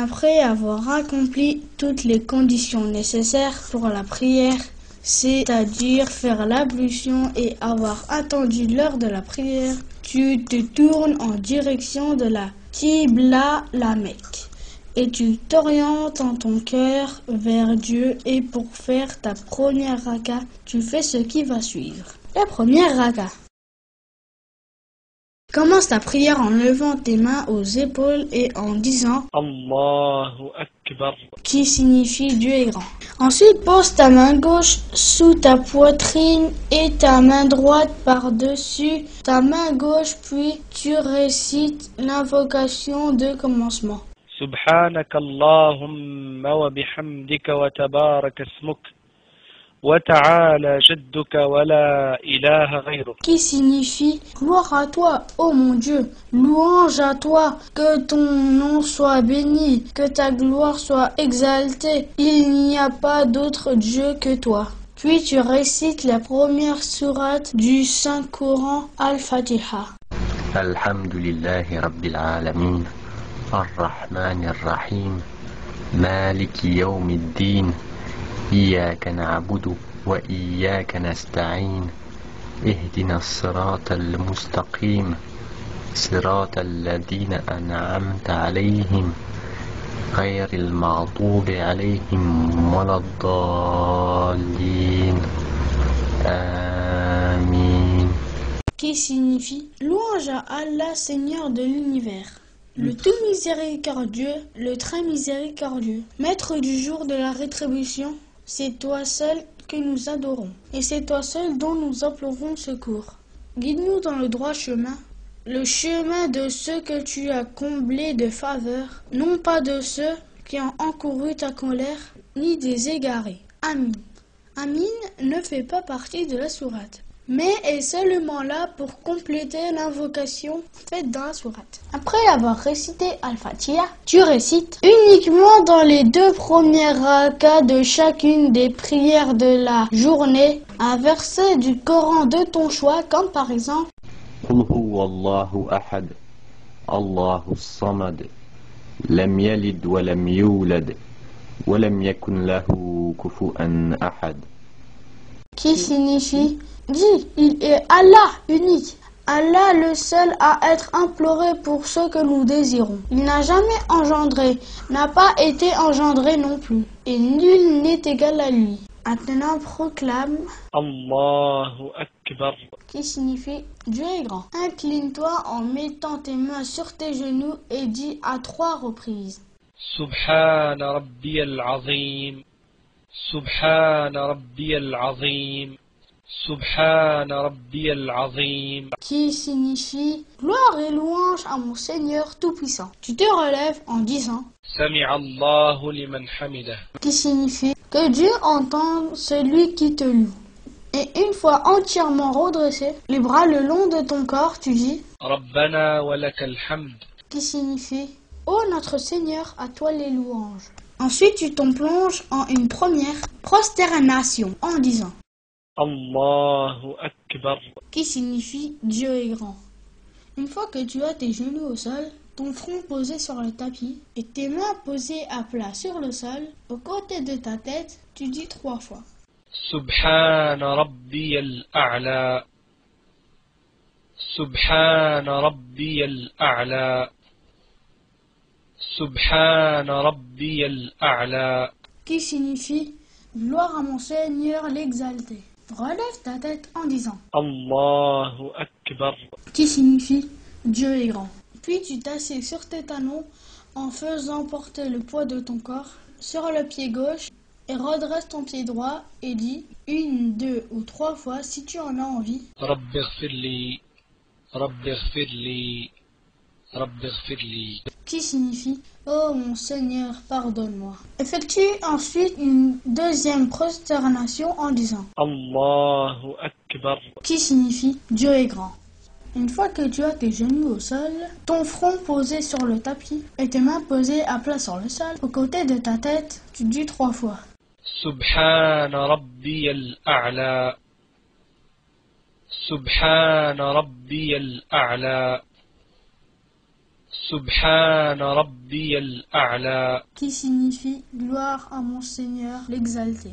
Après avoir accompli toutes les conditions nécessaires pour la prière, c'est-à-dire faire l'ablution et avoir attendu l'heure de la prière, tu te tournes en direction de la Qibla, la Mecque, et tu t'orientes en ton cœur vers Dieu, et pour faire ta première raka, tu fais ce qui va suivre. La première raka. Commence ta prière en levant tes mains aux épaules et en disant Allahu Akbar, qui signifie Dieu est grand. Ensuite, pose ta main gauche sous ta poitrine et ta main droite par-dessus ta main gauche, puis tu récites l'invocation de commencement. Subhanaka Allahumma wa bihamdika wa tabaraka ismuk wa ta'ala jadduka wa la ilaha ghayruk. Qui signifie gloire à toi, ô mon Dieu, louange à toi, que ton nom soit béni, que ta gloire soit exaltée, il n'y a pas d'autre Dieu que toi. Puis tu récites la première sourate du Saint-Coran, Al-Fatiha. Alhamdulillahi Rabbil Alamin, Ar-Rahman Ar-Rahim, Maliki Yawmiddin, Iyaka na'budu wa Iyaka nasta'in, Ihdina as-sirata al-mustaqim, sirata alladhina an'amta alayhim, ghayril maghdubi alayhim waladdallin. Amin. Qui signifie louange à Allah, Seigneur de l'univers, le tout miséricordieux, le très miséricordieux, maître du jour de la rétribution. C'est toi seul que nous adorons, et c'est toi seul dont nous implorons secours. Guide-nous dans le droit chemin, le chemin de ceux que tu as comblés de faveur, non pas de ceux qui ont encouru ta colère, ni des égarés. Amin. Amin ne fait pas partie de la sourate, mais est seulement là pour compléter l'invocation faite dans la sourate. Après avoir récité Al-Fatiha, tu récites uniquement dans les 2 premières rakas de chacune des prières de la journée un verset du Coran de ton choix, comme par exemple Qul huwa Allahu ahad, Allahu samad, lam yalid wa lam yulad, wa lam yakun lahu kufuwan ahad. qui signifie dis, il est Allah unique, Allah le seul à être imploré pour ce que nous désirons. Il n'a jamais engendré, n'a pas été engendré non plus, et nul n'est égal à lui. Maintenant proclame Allahu Akbar, qui signifie Dieu est grand. Incline-toi en mettant tes mains sur tes genoux et dis à 3 reprises. Subhana Rabbiyal Azim, Subhana Rabbiyal Azim, Subhana Rabbiyal Azim. Qui signifie gloire et louange à mon Seigneur Tout-Puissant. Tu te relèves en disant Sami'a Allahu liman hamidah. qui signifie que Dieu entende celui qui te loue. Et une fois entièrement redressé, les bras le long de ton corps, tu dis Rabbana wa lakal hamd. qui signifie ô notre Seigneur, à toi les louanges. Ensuite, tu t'en plonges en une première prosternation en disant Allahu Akbar, qui signifie Dieu est grand. Une fois que tu as tes genoux au sol, ton front posé sur le tapis et tes mains posées à plat sur le sol, aux côtés de ta tête, tu dis 3 fois. Subhana Rabbiyal A'la, Subhana Rabbiyal A'la, Subhana Rabbiyal A'la. Qui signifie gloire à mon Seigneur l'exalté. Relève ta tête en disant Allahu Akbar, qui signifie Dieu est grand. Puis tu t'assieds sur tes talons en faisant porter le poids de ton corps sur le pied gauche et redresse ton pied droit et dis 1, 2 ou 3 fois si tu en as envie. Rabbi ighfirli, Rabbi ighfirli, Rabbi ighfirli. Qui signifie oh mon Seigneur, pardonne-moi. Effectue ensuite une deuxième prosternation en disant Allahu Akbar, qui signifie Dieu est grand. Une fois que tu as tes genoux au sol, ton front posé sur le tapis et tes mains posées à plat sur le sol, aux côtés de ta tête, tu dis 3 fois. Subhana Rabbiyal A'la, Subhana Rabbiyal A'la, سبحان ربي الأعلى qui signifie gloire à mon Seigneur l'exalté.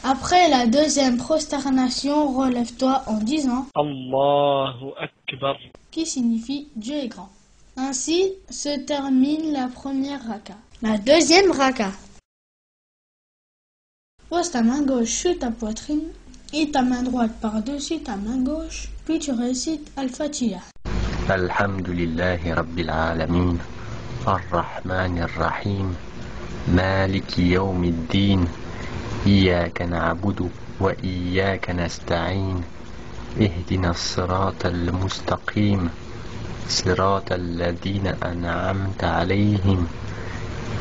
Après la deuxième prosternation, relève-toi en disant الله أكبر qui signifie Dieu est grand. Ainsi se termine la première raka. La deuxième raka. Pose ta main gauche sur ta poitrine et ta main droite par-dessus ta main gauche, puis tu récites Al-Fatiha. الحمد لله رب العالمين الرحمن الرحيم مالك يوم الدين إياك نعبد وإياك نستعين اهدنا الصراط المستقيم صراط الذين أنعمت عليهم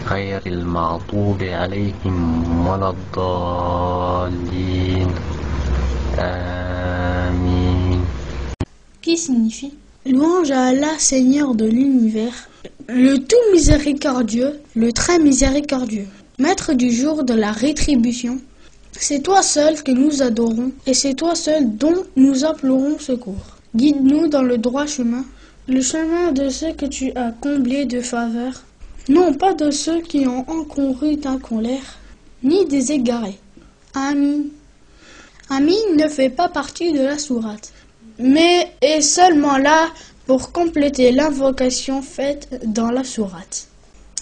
غير المغضوب عليهم ولا الضالين آمين. Qui signifie louange à Allah, Seigneur de l'univers, le tout miséricordieux, le très miséricordieux, maître du jour de la rétribution. C'est toi seul que nous adorons et c'est toi seul dont nous implorons secours. Guide-nous dans le droit chemin, le chemin de ceux que tu as comblés de faveur, non pas de ceux qui ont encouru ta colère, ni des égarés. Amin. Amin ne fait pas partie de la sourate, mais est seulement là pour compléter l'invocation faite dans la sourate.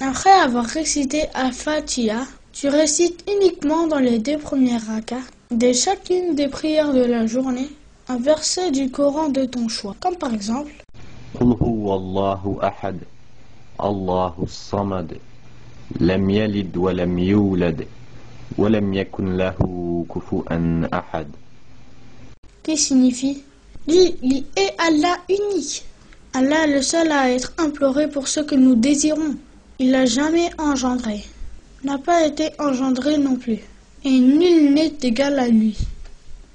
Après avoir récité Al-Fatiha, tu récites uniquement dans les 2 premières rakas de chacune des prières de la journée un verset du Coran de ton choix, comme par exemple قل هو الله أحد الله الصمد لم يلد ولم يولد ولم يكن له كفوا أحد. qui signifie il est Allah unique. Allah est le seul à être imploré pour ce que nous désirons. Il n'a jamais engendré, n'a pas été engendré non plus, et nul n'est égal à lui.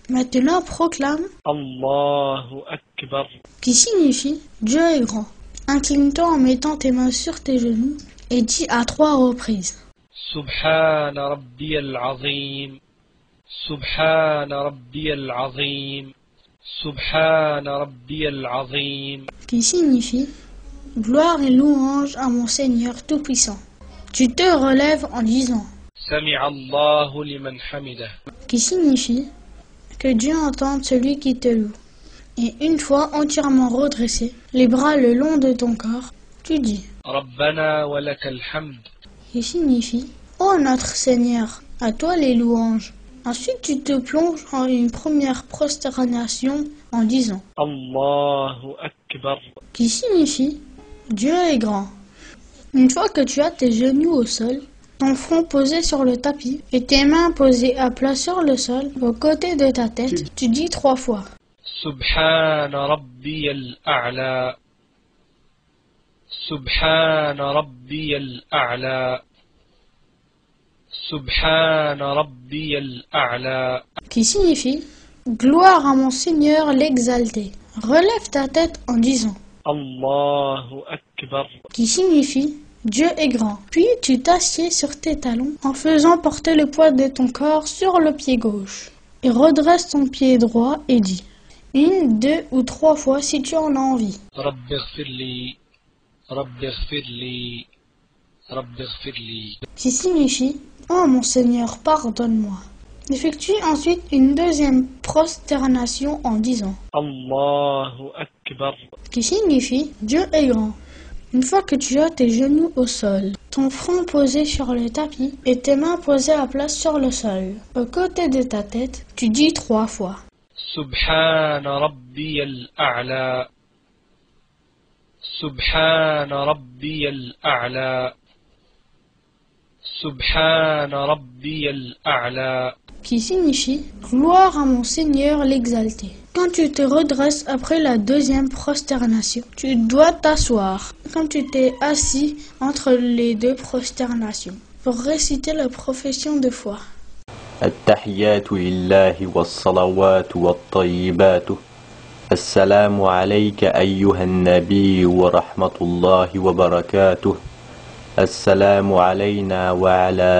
Maintenant proclame الله أكبر qui signifie Dieu est grand. Incline-toi en mettant tes mains sur tes genoux et dis à 3 reprises سبحان ربي العظيم سبحان ربي العظيم سبحان ربي العظيم qui signifie gloire et louange à mon Seigneur Tout-Puissant. Tu te relèves en disant سمع الله لمن حمده qui signifie que Dieu entende celui qui te loue. Et une fois entièrement redressé, les bras le long de ton corps, tu dis ربنا ولك الحمد qui signifie ô notre Seigneur, à toi les louanges. Ensuite tu te plonges en une première prosternation en disant الله أكبر qui signifie Dieu est grand. Une fois que tu as tes genoux au sol, ton front posé sur le tapis et tes mains posées à plat sur le sol, aux côtés de ta tête, tu dis 3 fois سبحان ربي الأعلى سبحان ربي الأعلى سبحان ربي الأعلى qui signifie gloire à mon Seigneur l'exalté. Relève ta tête en disant الله أكبر qui signifie Dieu est grand. Puis tu t'assieds sur tes talons en faisant porter le poids de ton corps sur le pied gauche. Et redresse ton pied droit et dis 1, 2 ou 3 fois si tu en as envie. رب اغفر لي رب اغفر لي رب اغفر لي Qui signifie oh mon Seigneur, pardonne-moi. Effectue ensuite une deuxième prosternation en disant الله أكبر qui signifie Dieu est grand. Une fois que tu as tes genoux au sol, ton front posé sur le tapis et tes mains posées à plat sur le sol, aux côtés de ta tête, tu dis 3 fois سبحان ربي الأعلى سبحان ربي الأعلى سبحان ربي الأعلى qui signifie gloire à mon Seigneur l'exalté. Quand tu te redresses après la deuxième prosternation, tu dois t'asseoir comme tu t'es assis entre les 2 prosternations pour réciter la profession de foi. التحيات لله والصلوات والطيبات السلام عليك أيها النبي ورحمة الله وبركاته السلام علينا وعلى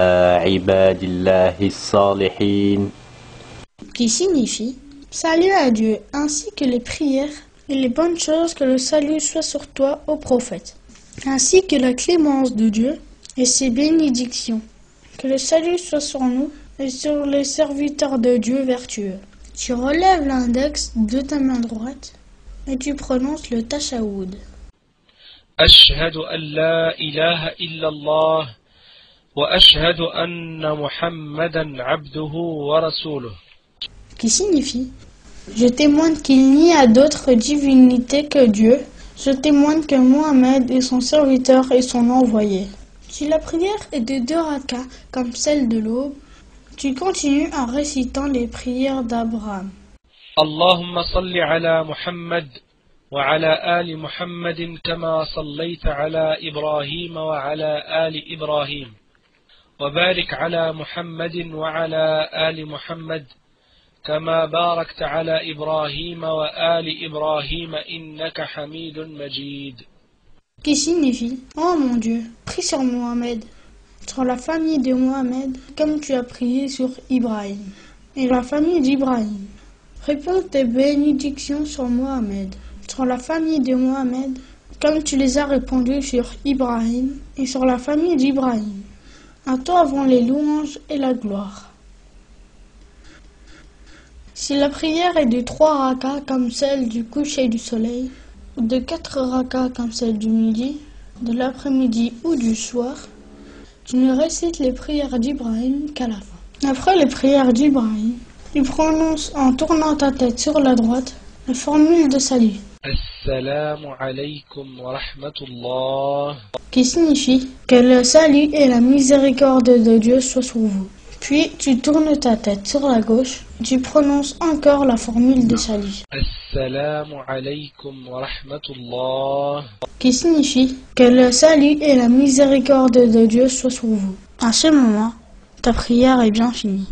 عباد الله الصالحين qui signifie salut à Dieu ainsi que les prières et les bonnes choses, que le salut soit sur toi, ô prophète. ainsi que la clémence de Dieu et ses bénédictions. Que le salut soit sur nous et sur les serviteurs de Dieu vertueux. Tu relèves l'index de ta main droite et tu prononces le tashahoud. أشهد أن لا إله إلا الله وأشهد أن محمدا عبده ورسوله. Qui signifie: je témoigne qu'il n'y a d'autre divinité que Dieu. Je témoigne que Mohammed est son serviteur et son envoyé. Si la prière est de 2 rakas comme celle de l'aube, tu continues en récitant les prières d'Abraham. اللهم صل على محمد وعلى آل محمد كما صليت على إبراهيم وعلى آل إبراهيم وبارك على محمد وعلى آل محمد كما باركت على إبراهيم وآل إبراهيم إنك حميد مجيد. Qui signifie: oh mon Dieu, prie sur Mohammed, sur la famille de Mohammed, comme tu as prié sur Ibrahim, et la famille d'Ibrahim. Réponds tes bénédictions sur Mohammed, sur la famille de Mohammed, comme tu les as répandues sur Ibrahim, et sur la famille d'Ibrahim. À toi vont les louanges et la gloire. Si la prière est de 3 rakas comme celle du coucher du soleil, de 4 rakas comme celle du midi, de l'après-midi ou du soir, tu ne récites les prières d'Ibrahim qu'à la fin. Après les prières d'Ibrahim, tu prononces en tournant ta tête sur la droite la formule de salut. Assalamu alaykum wa rahmatullah. Qui signifie que le salut et la miséricorde de Dieu soient sur vous. Puis tu tournes ta tête sur la gauche et tu prononces encore la formule de salut. Assalamu alaykum wa rahmatullah. Qui signifie que le salut et la miséricorde de Dieu soient sur vous. À ce moment, ta prière est bien finie.